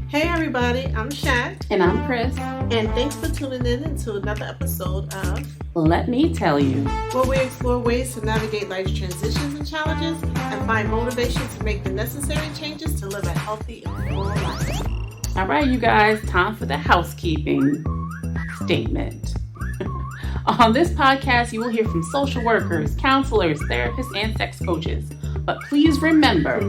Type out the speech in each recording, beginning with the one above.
Hey everybody, I'm Shat. And I'm Chris. And thanks for tuning in into another episode of Let Me Tell You, where we explore ways to navigate life's transitions and challenges and find motivation to make the necessary changes to live a healthy and full life. All right, you guys, time for the housekeeping statement. On this podcast, you will hear from social workers, counselors, therapists, and sex coaches. But please remember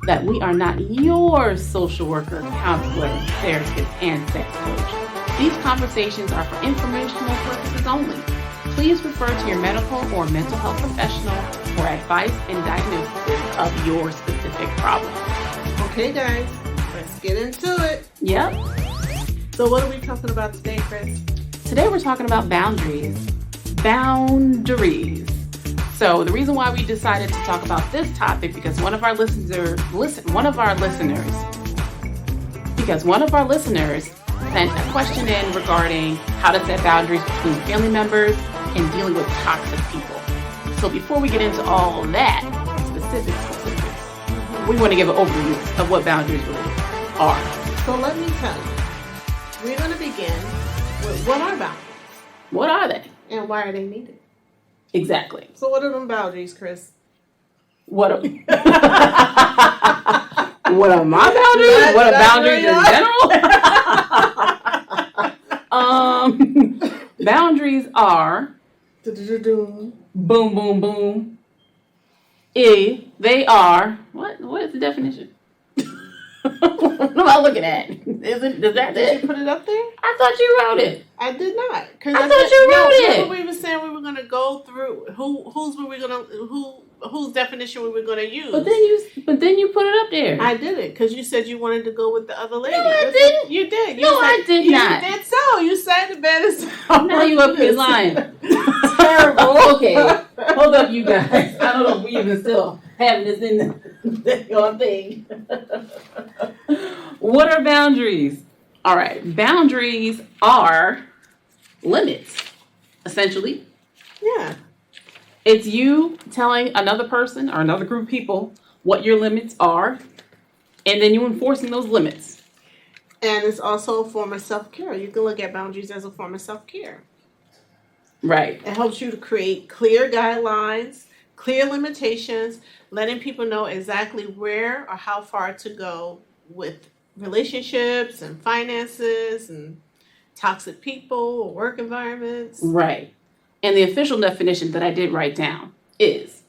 that we are not your social worker, counselor, therapist, and sex coach. These conversations are for informational purposes only. Please refer to your medical or mental health professional for advice and diagnosis of your specific problem. Okay, guys, let's get into it. Yep. So what are we talking about today, Chris? Today we're talking about boundaries. Boundaries. So the reason why we decided to talk about this topic because one of our listeners sent a question in regarding how to set boundaries between family members and dealing with toxic people. So before we get into all that specifics, we want to give an overview of what boundaries really are. So let me tell you, we're going to begin with what are boundaries? What are they? And why are they needed? Exactly. So what are them boundaries, Chris? What are what are my boundaries? What are boundaries in general? Boundaries are boom, boom, boom. They are what is the definition? What am I looking at? Is that Did it? you put it up there? I thought you wrote it. I did not. I thought you wrote it. Remember we were saying we were going to go through whose definition we were going to use. But then you put it up there. I did it because you said you wanted to go with the other lady. No, I didn't. You did. I did not. You did so. You said the bed is. Now you up here lying. Terrible. Okay. Hold up, you guys. I don't know if we even still have this in the thing. What are boundaries? All right. Boundaries are limits, essentially. Yeah. It's you telling another person or another group of people what your limits are, and then you enforcing those limits. And it's also a form of self-care. You can look at boundaries as a form of self-care. Right. It helps you to create clear guidelines, clear limitations, letting people know exactly where or how far to go with relationships and finances and toxic people or work environments. Right. And the official definition that I did write down is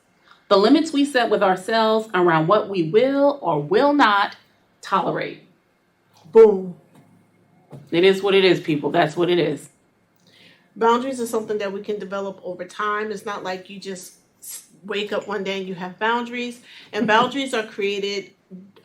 the limits we set with ourselves around what we will or will not tolerate. Boom. It is what it is, people. That's what it is. Boundaries are something that we can develop over time. It's not like you just wake up one day and you have boundaries. And boundaries are created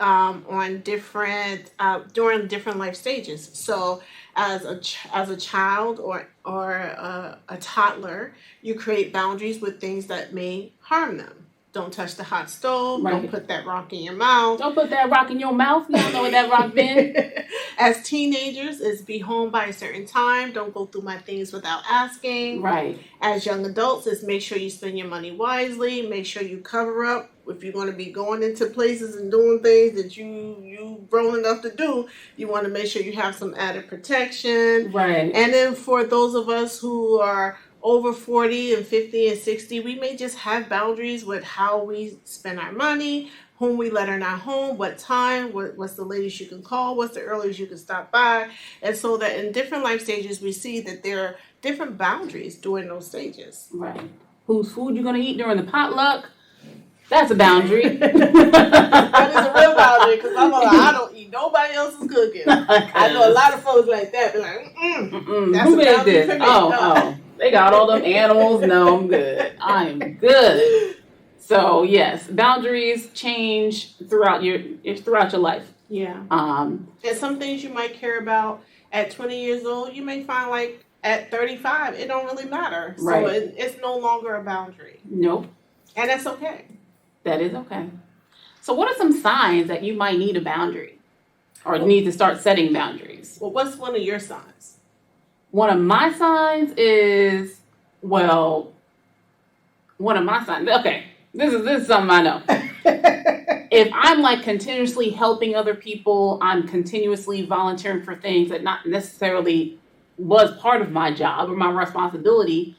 on different during different life stages. So as a child or a toddler, you create boundaries with things that may harm them. Don't touch the hot stove. Right. Don't put that rock in your mouth. Don't put that rock in your mouth. You don't know what that rock been. As teenagers, is be home by a certain time. Don't go through my things without asking. Right. As young adults, is make sure you spend your money wisely. Make sure you cover up if you're going to be going into places and doing things that you grown enough to do. You want to make sure you have some added protection. Right. And then for those of us who are over 40 and 50 and 60, we may just have boundaries with how we spend our money, whom we let in our home, what time, what's the latest you can call, what's the earliest you can stop by. And so that in different life stages, we see that there are different boundaries during those stages. Right. Whose food you're going to eat during the potluck? That's a boundary. That is a real boundary because I don't eat nobody else's cooking. I know a lot of folks like that. They're like, that's who a made boundary this? for me. Oh. They got all them animals. No, I'm good. I'm good. So yes, boundaries change throughout your life. Yeah. And some things you might care about at 20 years old, you may find like at 35, it don't really matter. Right. So it's no longer a boundary. Nope. And that's okay. That is okay. So what are some signs that you might need a boundary or need to start setting boundaries? Well, what's one of your signs? One of my signs is, okay, this is something I know. if I'm like continuously helping other people, I'm continuously volunteering for things that not necessarily was part of my job or my responsibility,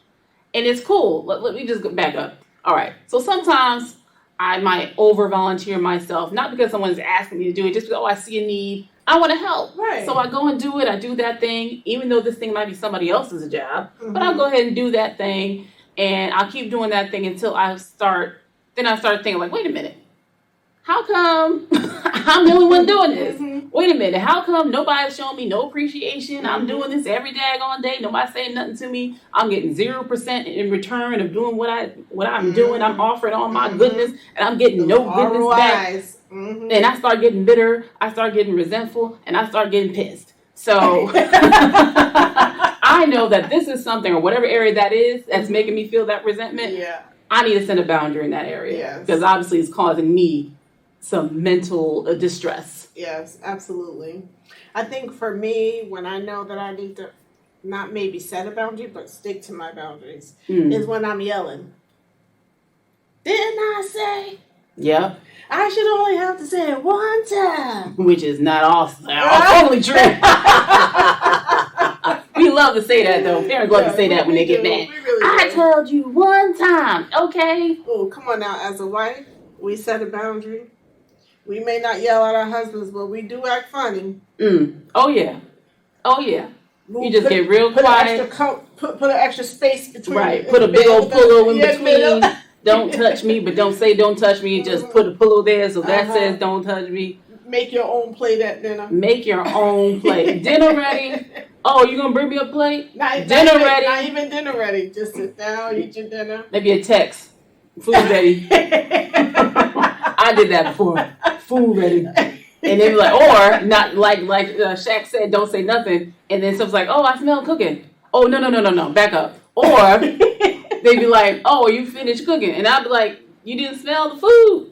and it's cool. Let me just go back up. All right. So sometimes I might over volunteer myself, not because someone's asking me to do it, just because, oh, I see a need. I want to help. Right. So I go and do it. I do that thing, even though this thing might be somebody else's job, but I'll Mhm. go ahead and do that thing, and I'll keep doing that thing until I start thinking like, wait a minute. How come I'm the only one doing this? Mhm. Wait a minute. How come nobody's showing me no appreciation? I'm Mhm. doing this every daggone day. Nobody's saying nothing to me. I'm getting 0% in return of doing what I'm doing. I'm offering all my Mhm. goodness, and I'm getting no goodness back. ROIs. Mhm. And I start getting bitter. I start getting resentful, and I start getting pissed. So I know that this is something, or whatever area that is, that's making me feel that resentment. Yeah. I need to set a boundary in that area Yes. because obviously it's causing me some mental distress. Yes, absolutely. I think for me, when I know that I need to not maybe set a boundary, but stick to my boundaries, is when I'm yelling. Didn't I say? Yep. I should only have to say it one time. Which is not awesome. Totally true. We love to say that though. Parents love to say that when they get mad. I told you one time, okay? Oh, come on now. As a wife, we set a boundary. We may not yell at our husbands, but we do act funny. Oh yeah. Oh yeah. You just get real put quiet. Put an extra space between. Right. Put a big old pillow in between. Don't touch me, but don't say don't touch me. Just put a pillow there so that says don't touch me. Make your own plate at dinner. Make your own plate. Dinner ready? Oh, you gonna bring me a plate? Not Dinner ready? Not even dinner ready. Just sit down, eat your dinner. Maybe a text. Food ready. I did that before. Food ready. And they be like, or not like Shaq said, don't say nothing. And then someone's like, oh, I smell cooking. Oh, no, back up. Or they be like, oh, are you finished cooking? And I'd be like, you didn't smell the food.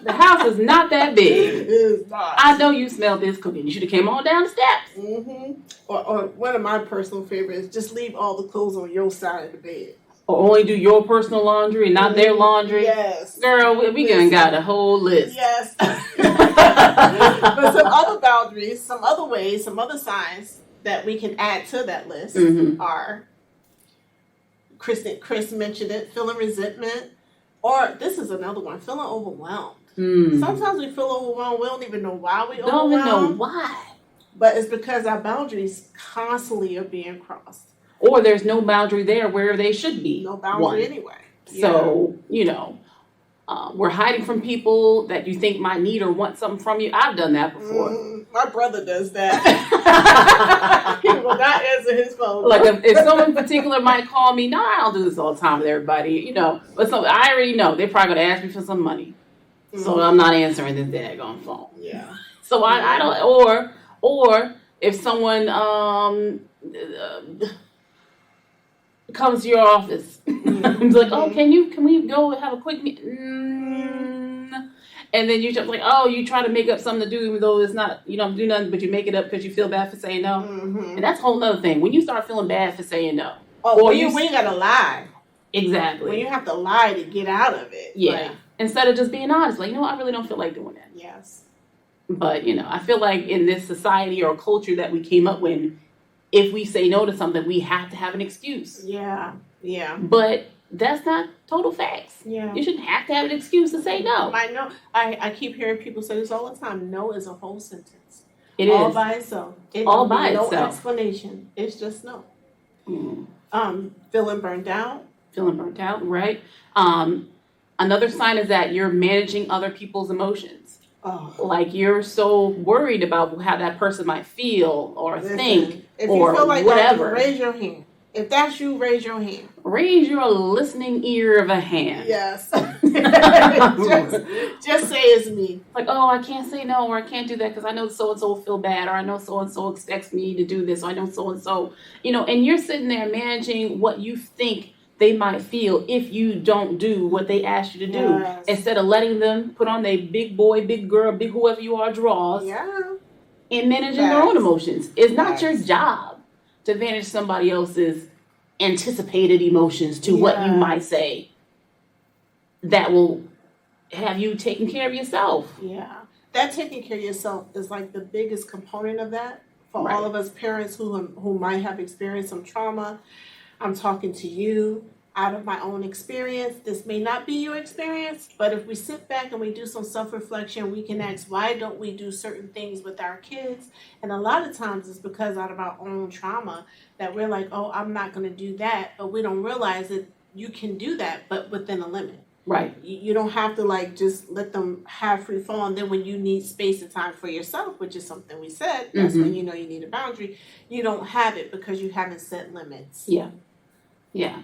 The house is not that big. It is not. I know you smelled this cooking. You should have came on down the steps. Mm-hmm. Or one of my personal favorites, just leave all the clothes on your side of the bed. Or only do your personal laundry and not their laundry. Yes. Girl, we done got a whole list. Yes. But some other boundaries, some other ways, some other signs that we can add to that list are, Chris mentioned it, feeling resentment. Or this is another one, feeling overwhelmed. Sometimes we feel overwhelmed. We don't even know why we overwhelmed. Don't even know why. But it's because our boundaries constantly are being crossed. Or there's no boundary there where they should be. No boundary anyway. So, we're hiding from people that you think might need or want something from you. I've done that before. My brother does that. He will not answer his phone. Like if someone in particular might call me, no, I don't do this all the time with everybody, But I already know they're probably going to ask me for some money. So I'm not answering this daggone phone. Yeah. So I don't, or if someone comes to your office, it's like, oh, can we go have a quick meeting? And then you're just like, oh, you try to make up something to do, even though it's not, you don't do nothing, but you make it up because you feel bad for saying no. And that's a whole other thing. When you start feeling bad for saying no. Oh, or when you gotta lie. Exactly. When you have to lie to get out of it. Yeah. Like, instead of just being honest, like, I really don't feel like doing that. Yes. But, I feel like in this society or culture that we came up with, if we say no to something, we have to have an excuse. Yeah. Yeah. But that's not total facts. Yeah. You shouldn't have to have an excuse to say no. I know. I keep hearing people say this all the time. No is a whole sentence. It all is. By itself. All by no itself. Explanation. It's just no. Feeling burned out. Feeling burnt out, right? Another sign is that you're managing other people's emotions. Oh. Like you're so worried about how that person might feel or think if or you feel like whatever. That, raise your hand. If that's you, raise your hand. Raise your listening ear of a hand. Yes. just say it's me. Like, oh, I can't say no, or I can't do that because I know so-and-so will feel bad, or I know so-and-so expects me to do this, or I know so-and-so. And you're sitting there managing what you think they might feel if you don't do what they asked you to do. Yes. Instead of letting them put on their big boy, big girl, big whoever you are draws and managing their own emotions. It's not your job to manage somebody else's anticipated emotions to what you might say that will have you taken care of yourself? Yeah. That taking care of yourself is like the biggest component of that. For Right. all of us parents who might have experienced some trauma, I'm talking to you out of my own experience. This may not be your experience, but if we sit back and we do some self-reflection, we can ask, why don't we do certain things with our kids? And a lot of times it's because out of our own trauma that we're like, oh, I'm not going to do that. But we don't realize that you can do that, but within a limit. Right. You don't have to like just let them have free fall, and then when you need space and time for yourself, which is something we said, that's when you know you need a boundary. You don't have it because you haven't set limits. Yeah. Yeah.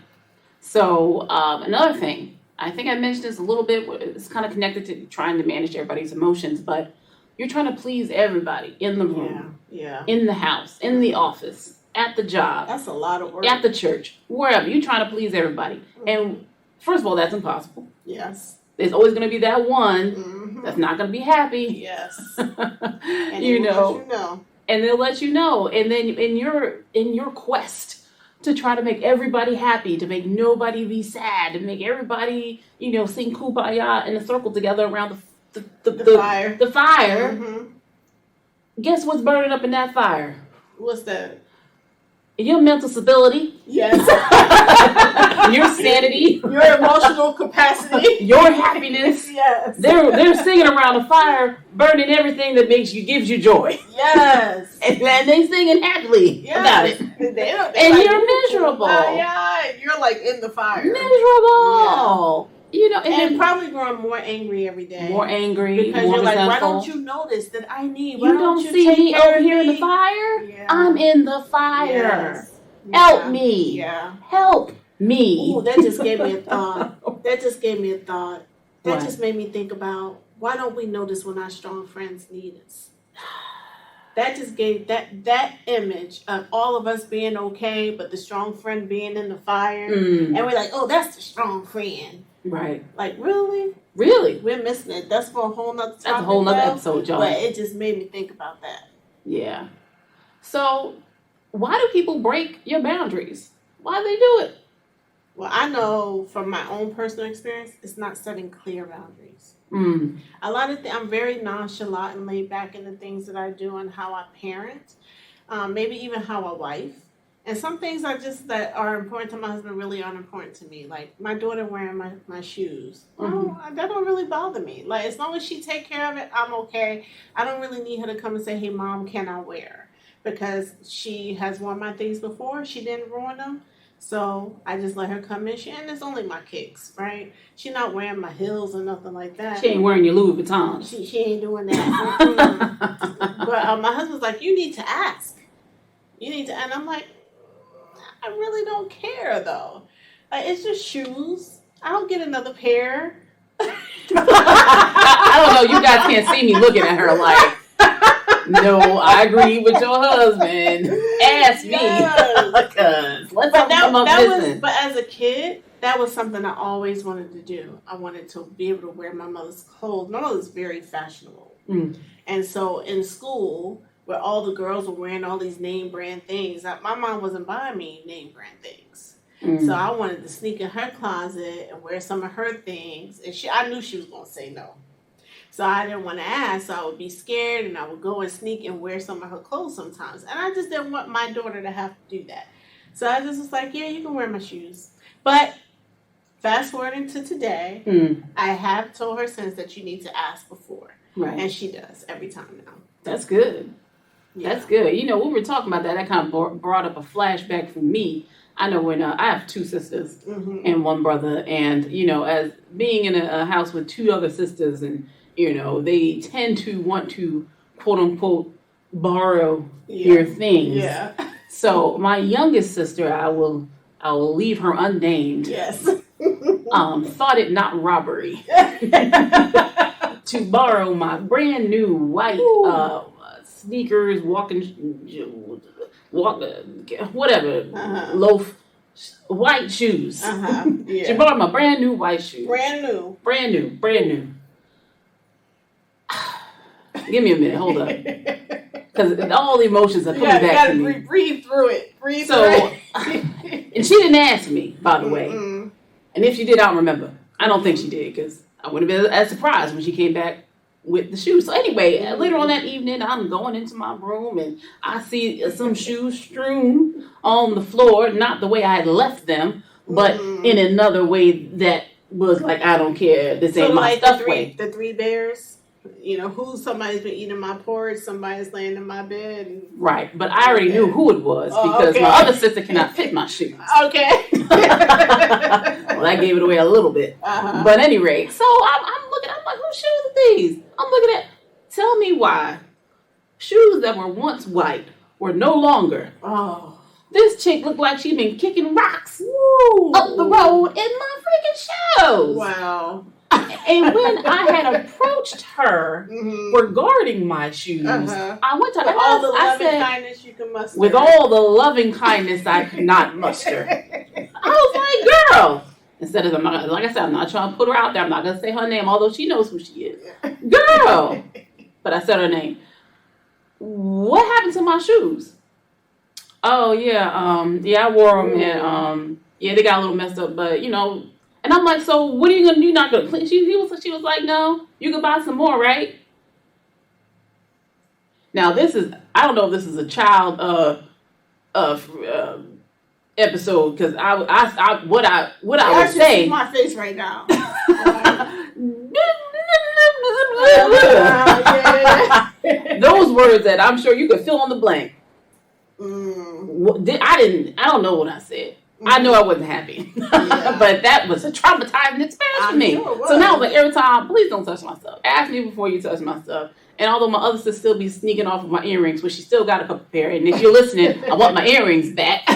So another thing, I think I mentioned this a little bit. It's kind of connected to trying to manage everybody's emotions, but you're trying to please everybody in the room, Yeah. in the house, in the office, at the job, That's a lot of work. at the church, wherever. You're trying to please everybody. And first of all, that's impossible. Yes. There's always going to be that one Mm-hmm. that's not going to be happy. Yes. And You they will know. let you know. And they'll let you know. And then in your quest to try to make everybody happy, to make nobody be sad, to make everybody, sing kumbaya in a circle together around the fire. The fire. Mm-hmm. Guess what's burning up in that fire? What's that? Your mental stability, Yes. your sanity, Your emotional capacity. your happiness. Yes. They're singing around the fire, burning everything that gives you joy. Yes. And they singing happily about it. And you're miserable. Yeah, you're like in the fire. Miserable. And And then probably growing more angry every day. more angry, Because more you're like, why resentful. don't you notice that I need? Why You don't see take me care over of here in the me? fire? Yeah. I'm in the fire. Yes. Help Yeah. me. Yeah. Help me. Ooh, that just gave me a thought. That What? just made me think about, why don't we notice when our strong friends need us? That just gave that image of all of us being okay, but the strong friend being in the fire. Mm, And we're like, oh, that's the strong friend. right. Like, really? Really? We're missing it. That's for a whole nother topic. That's a whole nother though. episode, y'all. But it just made me think about that. Yeah. So, why do people break your boundaries? Why do they do it? Well, I know from my own personal experience, it's not setting clear boundaries. Mm, A lot of I'm very nonchalant and laid back in the things that I do and how I parent, maybe even how I wife. And some things that are important to my husband really aren't important to me. Like my daughter wearing my shoes. Well, that don't really bother me. Like as long as she take care of it, I'm okay. I don't really need her to come and say, hey, Mom, can I wear? Because she has worn my things before. She didn't ruin them. So I just let her come in. And it's only my kicks, right? She's not wearing my heels or nothing like that. she ain't wearing your Louis Vuittons. She ain't doing that. Mm-mm. But my husband's like, you need to ask. And I'm like, I really don't care though. Like it's just shoes. I don't get another pair. I don't know. You guys can't see me looking at her like, no, I agree with your husband. Ask me. Yes. Because let's But come up missing. but as a kid, that was something I always wanted to do. I wanted to be able to wear my mother's clothes. My mother's very fashionable. Mm. And so in school, where all the girls were wearing all these name brand things, my mom wasn't buying me name brand things. Mm. So I wanted to sneak in her closet and wear some of her things. And I knew she was going to say no. So I didn't want to ask. So I would be scared and I would go and sneak and wear some of her clothes sometimes. And I just didn't want my daughter to have to do that. So I just was like, yeah, you can wear my shoes. But fast forwarding to today, Mm. I have told her since that you need to ask before. Right. And she does every time now. That's good. Yeah. That's good. We were talking about that. That kind of brought up a flashback for me. I know when I have two sisters Mm-hmm. and one brother, and as being in a house with two other sisters, and they tend to want to quote unquote borrow your things. Yeah. So my youngest sister, I will leave her unnamed. Yes. Thought it not robbery to borrow my brand new white sneakers, whatever, Uh-huh. loaf, white shoes. Uh-huh. Yeah. She borrowed my brand new white shoes. Brand new. Brand new. Give me a minute, hold up. Because all the emotions are coming back to me. Breathe through it. So, and she didn't ask me, by the way. Mm-mm. And if she did, I don't remember. I don't think she did, because I wouldn't have been as surprised when she came back with the shoes. So anyway, later on that evening, I'm going into my room and I see some shoes strewn on the floor, not the way I had left them, but in another way that was like, I don't care. This ain't my stuff way. The three bears. You know, somebody's been eating my porridge, somebody's laying in my bed. And... Right, but I already knew who it was because my other sister cannot fit my shoes. Okay. Well, that gave it away a little bit. But at any rate, so I'm looking, I'm like, whose shoes are these? I'm looking at, tell me why shoes that were once white were no longer. Oh. This chick looked like she'd been kicking rocks up the road in my freaking shoes. Wow. And when I had approached her regarding my shoes, I went to her. With all the loving kindness you can muster. With all the loving kindness I could not muster. I was like, girl. Instead of, like I said, I'm not trying to put her out there. I'm not going to say her name, although she knows who she is. Girl. But I said her name. What happened to my shoes? Oh, yeah. I wore them. And, they got a little messed up. But, and I'm like, so what are you going to do? You're not going to clean? She was like, no, you can buy some more, right? Now, I don't know if this is a child episode, because what I would say. See my face right now. Those words that I'm sure you could fill in the blank. I don't know what I said. I know I wasn't happy, but that was a traumatizing experience for me. Sure so now, like every time, please don't touch my stuff. Ask me before you touch my stuff. And although my other sister still be sneaking off of my earrings, but she still got a couple pair. And if you're listening, I want my earrings back.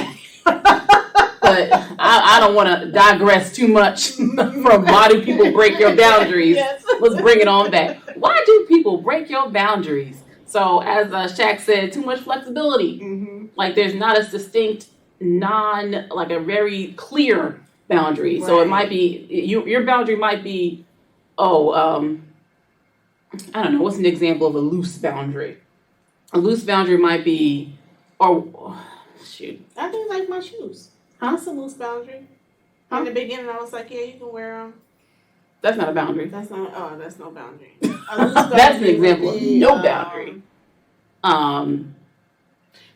But I don't want to digress too much from why do people break your boundaries. Yes. Let's bring it on back. Why do people break your boundaries? So as Shaq said, too much flexibility. Like there's not a distinct, like a very clear boundary. Right. So it might be, your boundary might be, I don't know, what's an example of a loose boundary? A loose boundary might be, shoot. I think like my shoes. Huh? That's a loose boundary. In the beginning, I was like, yeah, you can wear them. That's not a boundary. That's no boundary. Boundary that's an example of no boundary.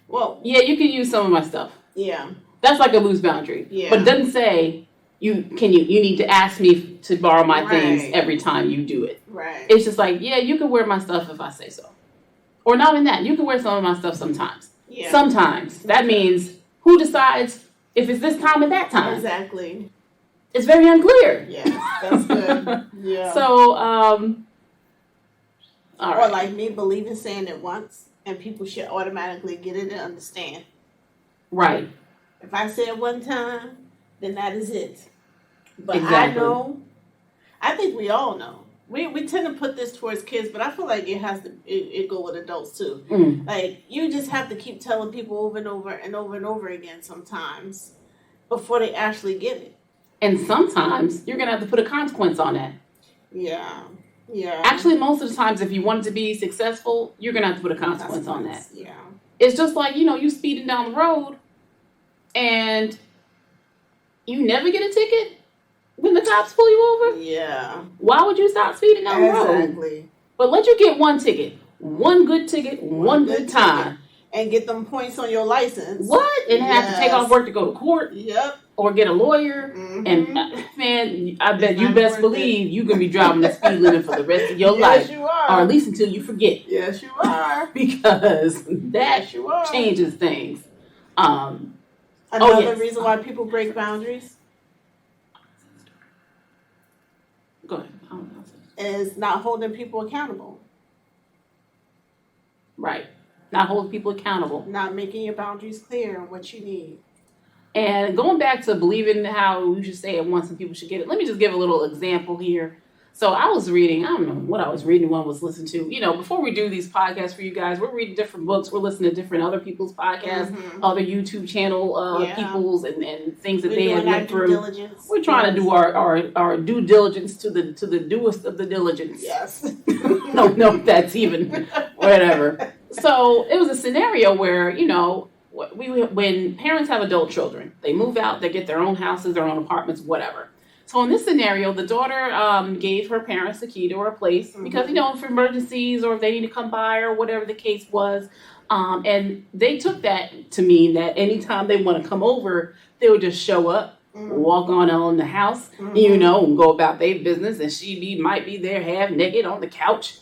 Well, yeah, you can use some of my stuff. Yeah. That's like a loose boundary. Yeah. But it doesn't say you need to ask me to borrow my things every time you do it. Right. It's just like, yeah, you can wear my stuff if I say so. Or not even that. You can wear some of my stuff sometimes. Yeah. Sometimes. That means who decides if it's this time or that time? Exactly. It's very unclear. Yeah, that's good. Yeah. So, all right. Or like me believing saying it once and people should automatically get it and understand. Right. If I say it one time, then that is it. But exactly. I think we all know. We tend to put this towards kids, but I feel like it go with adults too. Like you just have to keep telling people over and over and over and over again sometimes before they actually get it. And sometimes you're gonna have to put a consequence on that. Yeah. Yeah. Actually, most of the times, if you want it to be successful, you're gonna have to put a consequence on that. Yeah. It's just like, you speeding down the road and you never get a ticket when the cops pull you over. Yeah. Why would you stop speeding down the road? Exactly. But let you get one ticket. One good ticket, one good time. And get them points on your license. What? And have to take off work to go to court. Yep. Or get a lawyer. And man, I bet you best believe you're going to be driving the speed limit for the rest of your life. Yes, you are. Or at least until you forget. Yes, you are. Because that changes things. Another reason why people break boundaries. Go ahead. Is not holding people accountable. Right. Not holding people accountable. Not making your boundaries clear on what you need. And going back to believing how you should say it once and people should get it, let me just give a little example here. So I was reading, I don't know what I was reading, what I was listening to. Before we do these podcasts for you guys, we're reading different books. We're listening to different other people's podcasts, other YouTube channel people's and things that they have went through. Diligence. We're trying to do our due diligence to the doest of the diligence. Yes. I don't know if that's even whatever. So it was a scenario where, when parents have adult children, they move out, they get their own houses, their own apartments, whatever. So in this scenario, the daughter gave her parents the key to her place because, for emergencies or if they need to come by or whatever the case was. And they took that to mean that anytime they want to come over, they would just show up, walk on in the house, and go about their business. And she might be there half naked on the couch.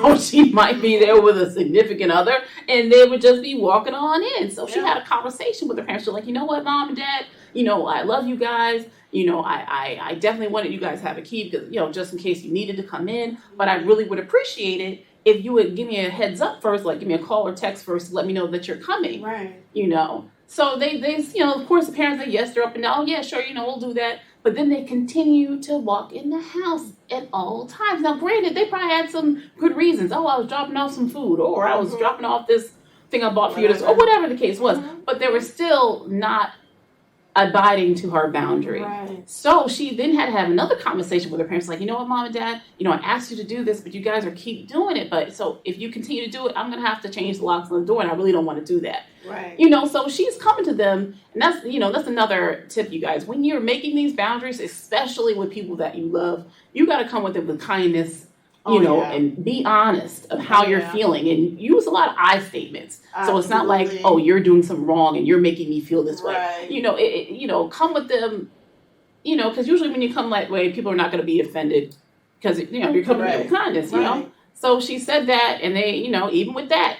Or she might be there with a significant other, and they would just be walking on in. So she had a conversation with her parents. She's like, you know what, Mom and Dad, I love you guys. I definitely wanted you guys to have a key because, just in case you needed to come in. But I really would appreciate it if you would give me a heads up first, like give me a call or text first to let me know that you're coming. Right. So they of course the parents say yes, they're up and down. Oh yeah, sure, we'll do that. But then they continue to walk in the house at all times. Now, granted, they probably had some good reasons. Oh, I was dropping off some food, or I was dropping off this thing I bought for you, or whatever the case was. But they were still not abiding to her boundary. Right. So she then had to have another conversation with her parents, like, you know what, Mom and Dad, I asked you to do this, but you guys keep doing it. But so if you continue to do it, I'm going to have to change the locks on the door, and I really don't want to do that. Right. So she's coming to them, and that's, that's another tip, you guys. When you're making these boundaries, especially with people that you love, you got to come with them with kindness, and be honest of how you're feeling, and use a lot of I statements. Absolutely. So it's not like, oh, you're doing something wrong and you're making me feel this way. Right. Come with them, because usually when you come that way, people are not going to be offended because, you're coming with kindness, So she said that, and they, even with that,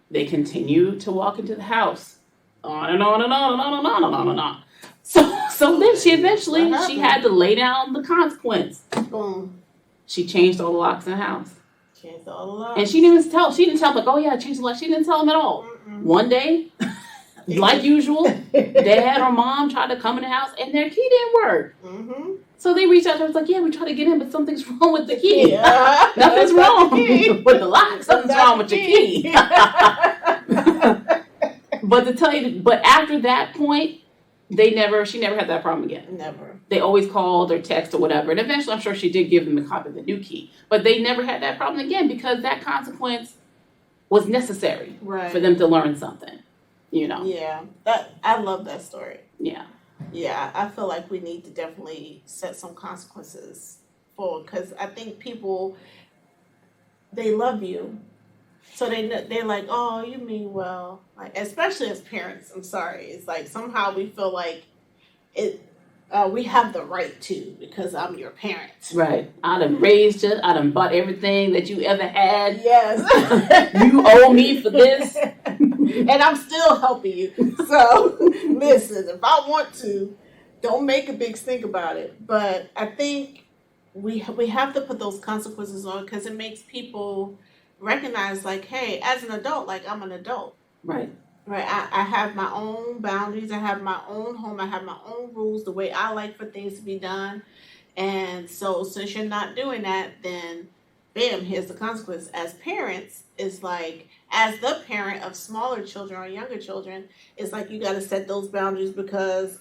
they continue to walk into the house. On and on and on and on and on and on and on. So then she had to lay down the consequence. Boom. She changed all the locks in the house. Changed all the locks. And she didn't tell them, like, oh yeah, I changed the locks. She didn't tell them at all. One day, like usual, Dad or Mom tried to come in the house and their key didn't work. So they reached out to her, was like, yeah, we tried to get in, but something's wrong with the key. Yeah. Nothing's wrong with the lock. Something's wrong with your key. But after that point, she never had that problem again. Never. They always called or texted or whatever. And eventually, I'm sure she did give them a copy of the new key. But they never had that problem again because that consequence was necessary for them to learn something, Yeah. I love that story. Yeah. Yeah, I feel like we need to definitely set some consequences for, because I think people, they love you. So they're like, oh, you mean well. Like, especially as parents, I'm sorry. It's like somehow we feel like we have the right to because I'm your parent. Right. I done raised you. I done bought everything that you ever had. Yes. You owe me for this. And I'm still helping you. So, listen, if I want to, don't make a big stink about it. But I think we have to put those consequences on because it makes people recognize, like, hey, as an adult, like, I'm an adult. Right. Right. I have my own boundaries. I have my own home. I have my own rules, the way I like for things to be done. And so since you're not doing that, then bam, here's the consequence. As parents, it's like, as the parent of smaller children or younger children, it's like you got to set those boundaries because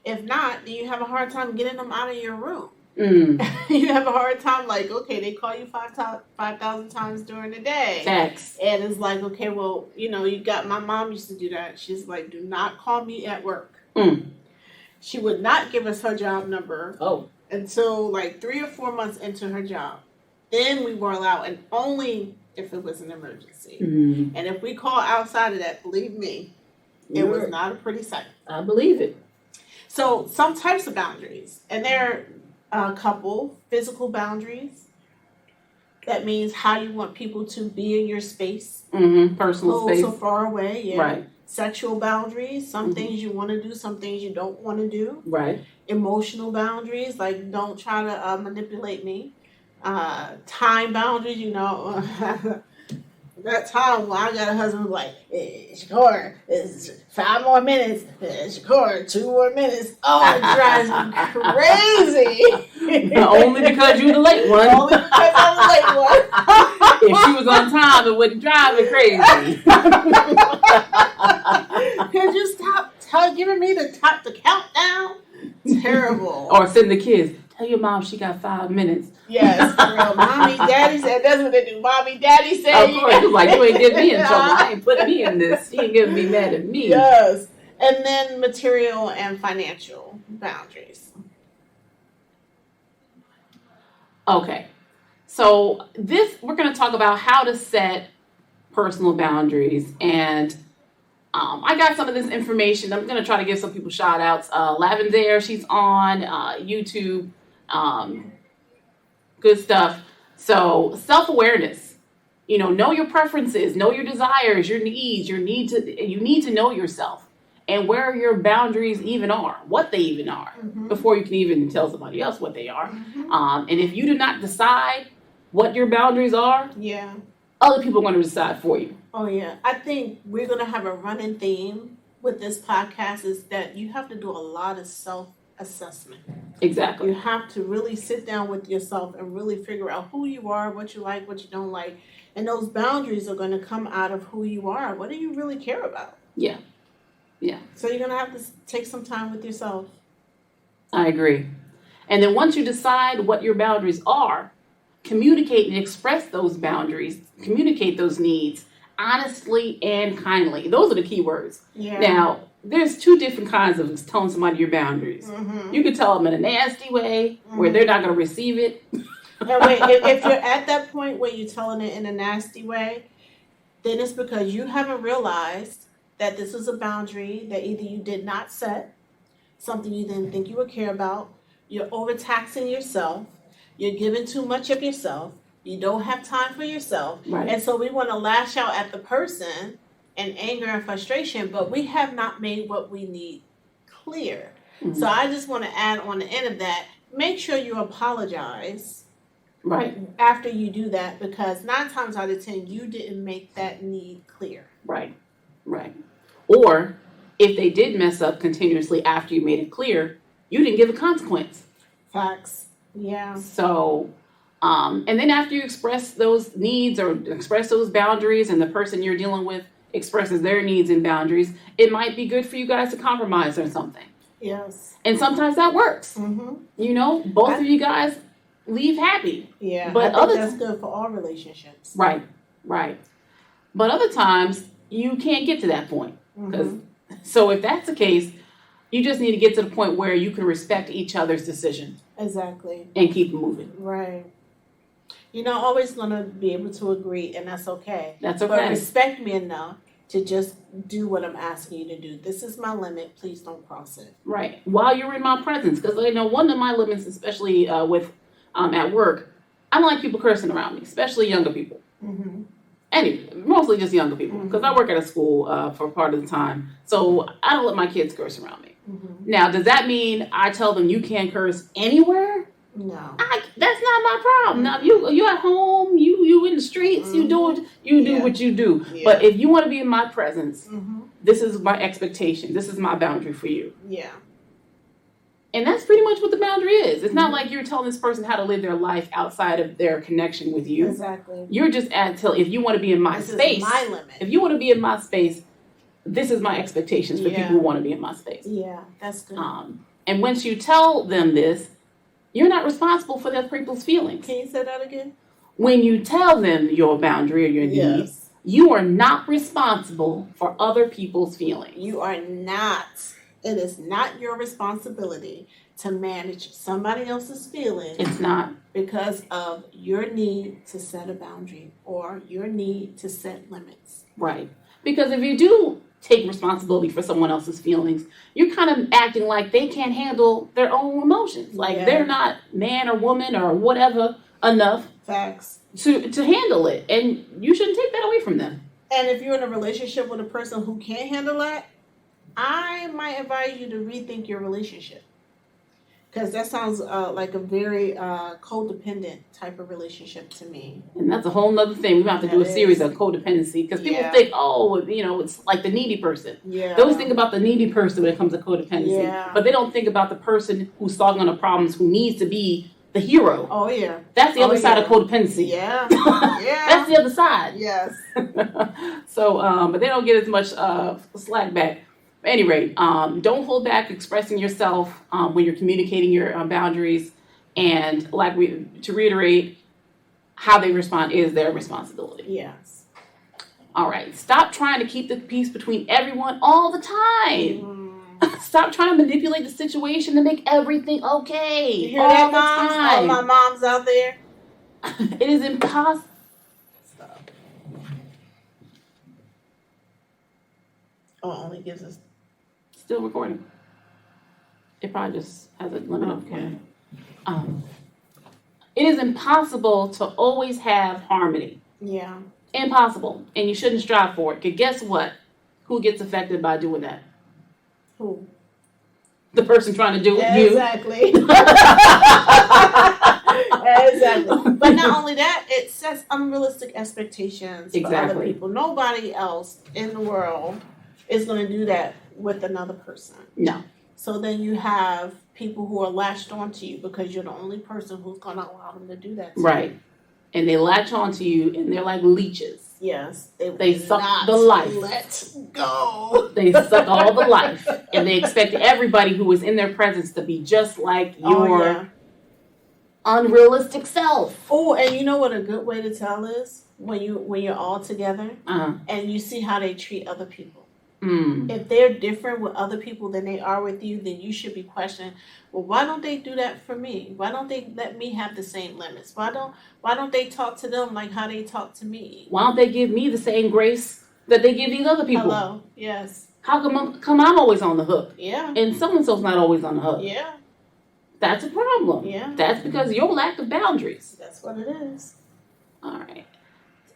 if not, then you have a hard time getting them out of your room. You have a hard time, like, okay, they call you 5,000 times during the day. Facts. And it's like, okay, well, you got, my mom used to do that. She's like, do not call me at work. She would not give us her job number until like 3 or 4 months into her job. Then we were allowed, and only if it was an emergency. And if we call outside of that, believe me, it was not a pretty sight. I believe it. So some types of boundaries, and they're a couple physical boundaries. That means how you want people to be in your space. Personal space. So far away, yeah. Right. Sexual boundaries, some things you want to do, some things you don't want to do. Right. Emotional boundaries, like don't try to manipulate me. Time boundaries, that time when I got a husband like, Shakur, it's 5 more minutes. Shakur, 2 more minutes. Oh, it drives me crazy. Only because you're the late one. Only because I'm the late one. If she was on time, it wouldn't drive me crazy. Could you stop giving me the countdown? Terrible. Or send the kids, tell your mom she got 5 minutes. Yes, girl. Mommy, daddy said, that's what they do. Mommy, daddy said. Of course, like, you ain't getting me in trouble. I ain't putting me in this. She ain't gonna be mad at me. Yes. And then material and financial boundaries. Okay. So we're going to talk about how to set personal boundaries. And I got some of this information. I'm going to try to give some people shout outs. Lavender, she's on YouTube. Good stuff. So self-awareness, know your preferences, know your desires, your needs, you need to know yourself and where your boundaries even are, what they even are, before you can even tell somebody else what they are. And if you do not decide what your boundaries are, other people are going to decide for you. Oh, yeah. I think we're going to have a running theme with this podcast is that you have to do a lot of self-assessment. Exactly. You have to really sit down with yourself and really figure out who you are, what you like, what you don't like. And those boundaries are going to come out of who you are. What do you really care about? Yeah. Yeah. So you're going to have to take some time with yourself. I agree. And then once you decide what your boundaries are, communicate and express those boundaries, communicate those needs honestly and kindly. Those are the key words. Yeah. Now, there's two different kinds of telling somebody your boundaries. You can tell them in a nasty way where they're not going to receive it. And wait, if you're at that point where you're telling it in a nasty way, then it's because you haven't realized that this is a boundary that either you did not set, something you didn't think you would care about, you're overtaxing yourself, you're giving too much of yourself, you don't have time for yourself. Right. And so we want to lash out at the person in anger and frustration, but we have not made what we need clear. So I just want to add on the end of that, make sure you apologize after you do that, because 9 times out of 10, you didn't make that need clear. Right. Or if they did mess up continuously after you made it clear, you didn't give a consequence. Facts. Yeah. So, and then after you express those needs or express those boundaries and the person you're dealing with expresses their needs and boundaries, it might be good for you guys to compromise on something. Yes. And sometimes that works. Both of you guys leave happy. Yeah. But I think that's good for all relationships. Right. But other times you can't get to that point. So if that's the case, you just need to get to the point where you can respect each other's decision. Exactly. And keep moving. Right. You're not always going to be able to agree, and that's okay. That's okay. But respect me enough to just do what I'm asking you to do. This is my limit. Please don't cross it. Right. While you're in my presence. Because, one of my limits, especially with at work, I don't like people cursing around me, especially younger people. Anyway, mostly just younger people. Because I work at a school for part of the time. So I don't let my kids curse around me. Now, does that mean I tell them you can't curse anywhere? No. That's not my problem. Now, you at home, you in the streets, you do what you do. Yeah. But if you want to be in my presence, this is my expectation. This is my boundary for you. Yeah. And that's pretty much what the boundary is. It's not like you're telling this person how to live their life outside of their connection with you. Exactly. You're just if you want to be in my space. This is my limit. If you want to be in my space, this is my expectations for people who want to be in my space. Yeah, that's good. And once you tell them this, you're not responsible for that people's feelings. Can you say that again? When you tell them your boundary or your need, you are not responsible for other people's feelings. You are not. It is not your responsibility to manage somebody else's feelings. It's not. Because of your need to set a boundary or your need to set limits. Right. Because if you do take responsibility for someone else's feelings, you're kind of acting like they can't handle their own emotions. Like they're not man or woman or whatever enough. Facts. To handle it. And you shouldn't take that away from them. And if you're in a relationship with a person who can't handle that, I might advise you to rethink your relationship. Because that sounds like a very codependent type of relationship to me. And that's a whole nother thing. We're going to have to do a series of codependency. Because people think, it's like the needy person. Yeah. They always think about the needy person when it comes to codependency. Yeah. But they don't think about the person who's solving the problems, who needs to be the hero. Oh, yeah. That's the other side of codependency. Yeah. Yeah. That's the other side. Yes. So, but they don't get as much slack back. At any rate, don't hold back expressing yourself when you're communicating your boundaries. And to reiterate, how they respond is their responsibility. Yes. All right. Stop trying to keep the peace between everyone all the time. Stop trying to manipulate the situation to make everything okay. You hear all that, the moms? time. All my moms out there. It is impossible. Stop. Oh, it only gives us. Still recording. It probably just has a limit of recording. It is impossible to always have harmony. Yeah. Impossible. And you shouldn't strive for it. Because guess what? Who gets affected by doing that? Who? The person trying to do it. Exactly. Exactly. But not only that, it sets unrealistic expectations for other people. Nobody else in the world is going to do that with another person. No. So then you have people who are latched onto you because you're the only person who's going to allow them to do that to Right. you. And they latch onto you and they're like leeches. Yes. They suck the life. Let go. They suck all the life. And they expect everybody who is in their presence to be just like your unrealistic self. Oh, and you know what a good way to tell is? When you're all together and you see how they treat other people. If they're different with other people than they are with you, then you should be questioning, well, why don't they do that for me? Why don't they let me have the same limits? Why don't they talk to them like how they talk to me? Why don't they give me the same grace that they give these other people? Hello. Yes. How come I'm always on the hook? Yeah. And so-and-so's not always on the hook? Yeah. That's a problem. Yeah. That's because your lack of boundaries. That's what it is. All right.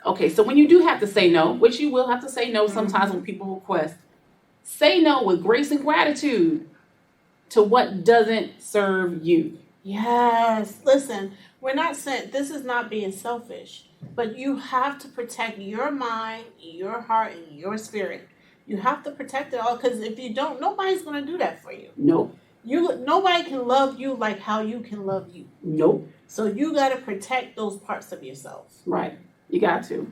Okay, so when you do have to say no, which you will have to say no sometimes when people request, say no with grace and gratitude to what doesn't serve you. Yes. Listen, we're not saying, this is not being selfish, but you have to protect your mind, your heart, and your spirit. You have to protect it all, because if you don't, nobody's going to do that for you. Nope. Nobody can love you like how you can love you. Nope. So you got to protect those parts of yourself. Right. You got to.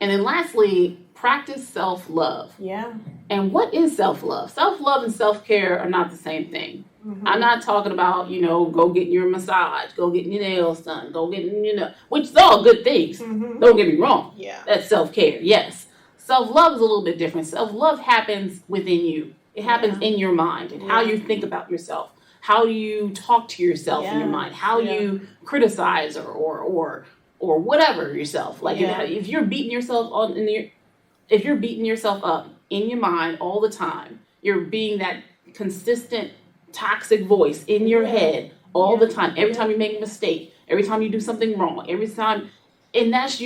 And then lastly, practice self-love. Yeah. And what is self-love? Self-love and self-care are not the same thing. I'm not talking about, go get your massage, go get your nails done, go get, which is all good things. Don't get me wrong. Yeah. That's self-care, yes. Self-love is a little bit different. Self-love happens within you. It happens in your mind and how you think about yourself. How do you talk to yourself in your mind? How you criticize or whatever yourself. Like if you're beating yourself if you're beating yourself up in your mind all the time, you're being that consistent toxic voice in your head all the time. Every time you make a mistake, every time you do something wrong, every time, and that's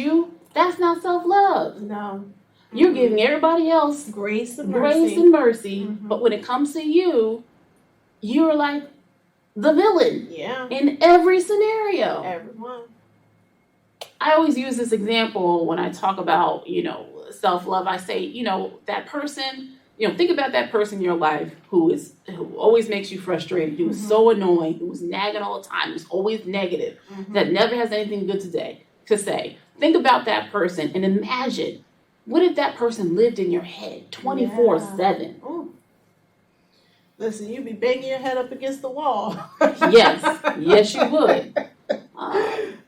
that's not self-love. No. You're giving everybody else grace and mercy, but when it comes to you, you're like the villain in every scenario. Everyone. I always use this example when I talk about, self-love. I say, that person, think about that person in your life who always makes you frustrated, who is so annoying, who's nagging all the time, who's always negative, that never has anything good to say. Think about that person and imagine, what if that person lived in your head 24/7? Ooh. Listen, you'd be banging your head up against the wall. Yes, you would.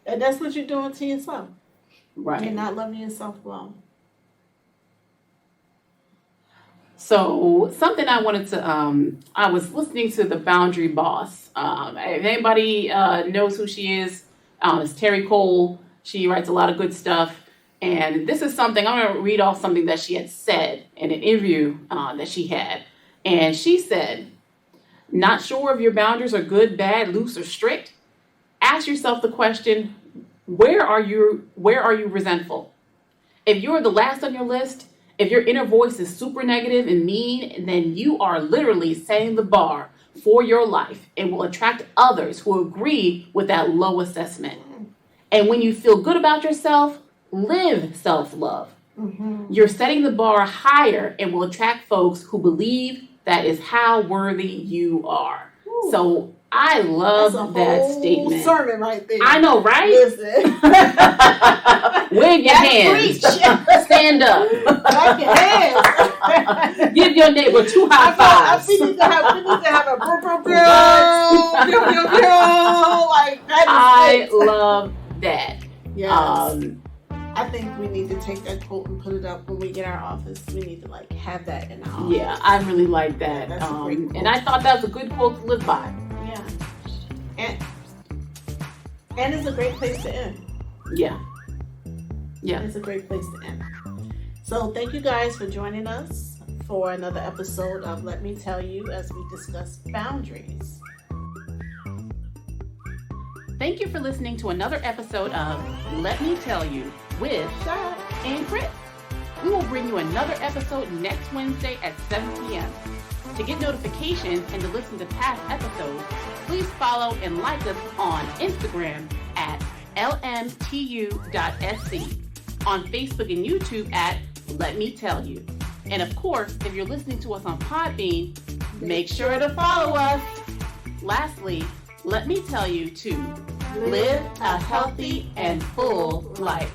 And that's what you're doing to yourself. Right. You're not loving yourself well. So something I wanted to, I was listening to The Boundary Boss. If anybody knows who she is, it's Terry Cole. She writes a lot of good stuff. And this is something, I'm going to read off something that she had said in an interview that she had. And she said, not sure if your boundaries are good, bad, loose, or strict? Ask yourself the question, where are you resentful? If you're the last on your list, if your inner voice is super negative and mean, then you are literally setting the bar for your life and will attract others who agree with that low assessment. And when you feel good about yourself, live self-love. You're setting the bar higher and will attract folks who believe that is how worthy you are. Ooh. So I love that statement. Sermon right there. I know, right? Listen. Wave your hands. Stand up. Clap your hands. Give your neighbor 2 high fives. We need to have a like that. I love that. Yes. I think we need to take that quote and put it up when we get our office. We need to like have that in our office. Yeah, I really like that. That's a great quote. And I thought that was a good quote to live by. Yeah. And it's a great place to end. Yeah. Yeah. It's a great place to end. So thank you guys for joining us for another episode of Let Me Tell You as we discuss boundaries. Thank you for listening to another episode of Let Me Tell You with Shop. and Chris. We will bring you another episode next Wednesday at 7 p.m. To get notifications and to listen to past episodes, please follow and like us on Instagram at lmtu.sc, on Facebook and YouTube at Let Me Tell You. And of course, if you're listening to us on Podbean, make sure to follow us. Lastly, let me tell you to live a healthy and full life.